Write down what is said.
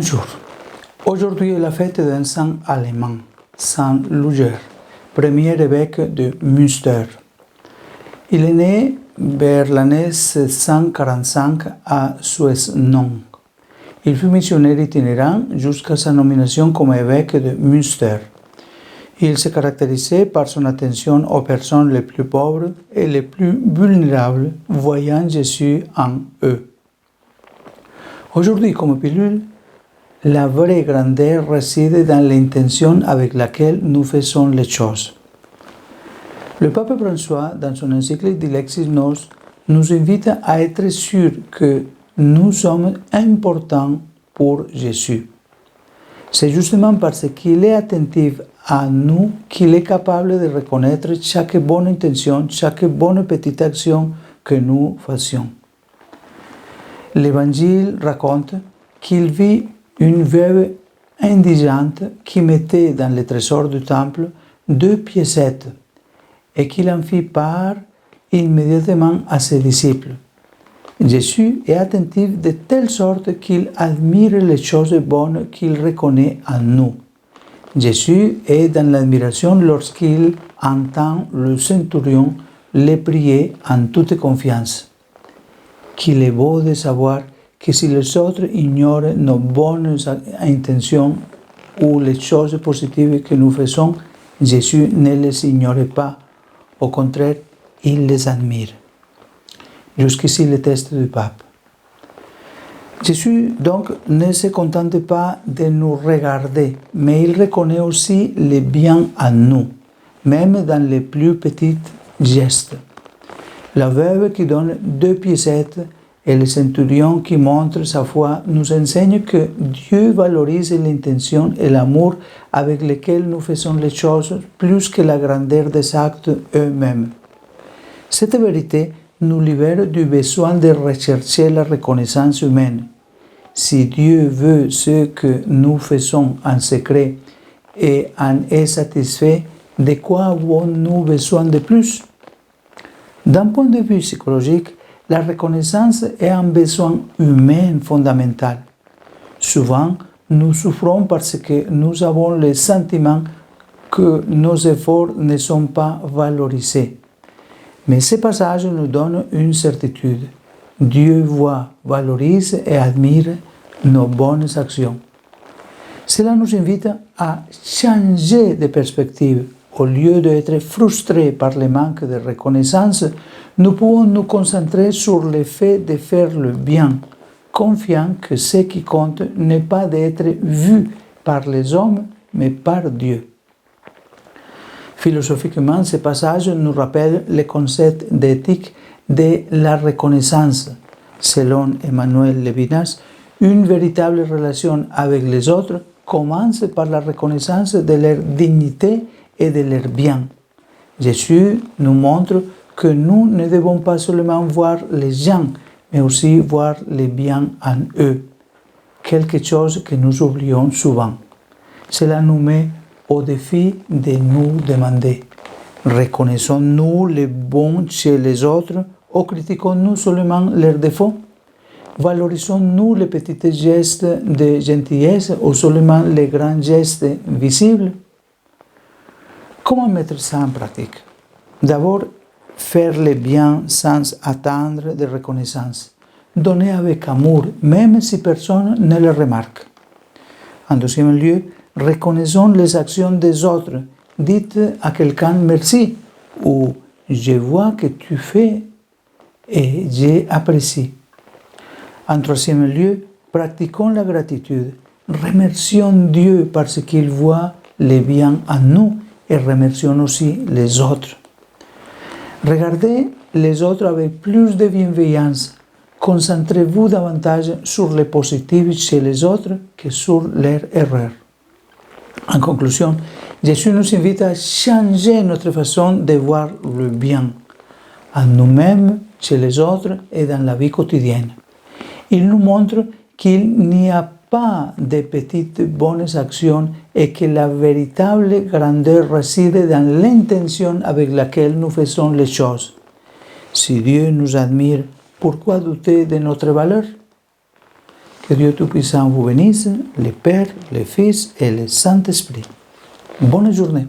Bonjour. Aujourd'hui est la fête d'un saint allemand, Saint Luger, premier évêque de Münster. Il est né vers l'année 745 à Suesnon. Il fut missionnaire itinérant jusqu'à sa nomination comme évêque de Münster. Il se caractérisait par son attention aux personnes les plus pauvres et les plus vulnérables, voyant Jésus en eux. Aujourd'hui, comme pilule, la vraie grandeur réside dans l'intention avec laquelle nous faisons les choses. Le pape François, dans son encyclique Dilexis Nos, nous invite à être sûrs que nous sommes importants pour Jésus. C'est justement parce qu'il est attentif à nous qu'il est capable de reconnaître chaque bonne intention, chaque bonne petite action que nous fassions. L'Évangile raconte qu'il vit une veuve indigente qui mettait dans le trésor du temple 2 piécettes et qu'il en fit part immédiatement à ses disciples. Jésus est attentif de telle sorte qu'il admire les choses bonnes qu'il reconnaît en nous. Jésus est dans l'admiration lorsqu'il entend le centurion le prier en toute confiance. Qu'il est beau de savoir que si les autres ignorent nos bonnes intentions ou les choses positives que nous faisons, Jésus ne les ignore pas. Au contraire, il les admire. Jusqu'ici le texte du pape. Jésus, donc, ne se contente pas de nous regarder, mais il reconnaît aussi le bien en nous, même dans les plus petits gestes. La veuve qui donne 2 piécettes et le centurion qui montre sa foi nous enseignent que Dieu valorise l'intention et l'amour avec lesquels nous faisons les choses plus que la grandeur des actes eux-mêmes. Cette vérité nous libère du besoin de rechercher la reconnaissance humaine. Si Dieu veut ce que nous faisons en secret et en est satisfait, de quoi avons-nous besoin de plus? D'un point de vue psychologique, la reconnaissance est un besoin humain fondamental. Souvent, nous souffrons parce que nous avons le sentiment que nos efforts ne sont pas valorisés. Mais ce passage nous donne une certitude. Dieu voit, valorise et admire nos bonnes actions. Cela nous invite à changer de perspective. Au lieu d'être frustrés par le manque de reconnaissance, nous pouvons nous concentrer sur le fait de faire le bien, confiant que ce qui compte n'est pas d'être vu par les hommes, mais par Dieu. Philosophiquement, ce passage nous rappelle le concept d'éthique de la reconnaissance. Selon Emmanuel Levinas, une véritable relation avec les autres commence par la reconnaissance de leur dignité et de leur bien. Jésus nous montre que nous ne devons pas seulement voir les gens, mais aussi voir le bien en eux, quelque chose que nous oublions souvent. Cela nous met au défi de nous demander, reconnaissons-nous le bon chez les autres ou critiquons-nous seulement leurs défauts? Valorisons-nous les petits gestes de gentillesse ou seulement les grands gestes visibles? Comment mettre ça en pratique? D'abord, faire le bien sans attendre de reconnaissance. Donner avec amour, même si personne ne le remarque. En deuxième lieu, reconnaissons les actions des autres. Dites à quelqu'un merci ou je vois que tu fais et j'apprécie. En troisième lieu, pratiquons la gratitude. Remercions Dieu parce qu'il voit le bien en nous et remercions aussi les autres. Regardez les autres avec plus de bienveillance. Concentrez-vous davantage sur le positif chez les autres que sur leurs erreurs. En conclusion, Jésus nous invite à changer notre façon de voir le bien, en nous-mêmes, chez les autres et dans la vie quotidienne. Il nous montre qu'il n'y a pas de petites bonnes actions et que la véritable grandeur réside dans l'intention avec laquelle nous faisons les choses. Si Dieu nous admire, pourquoi douter de notre valeur? Que Dieu Tout-Puissant vous bénisse, le Père, le Fils et le Saint-Esprit. Bonne journée.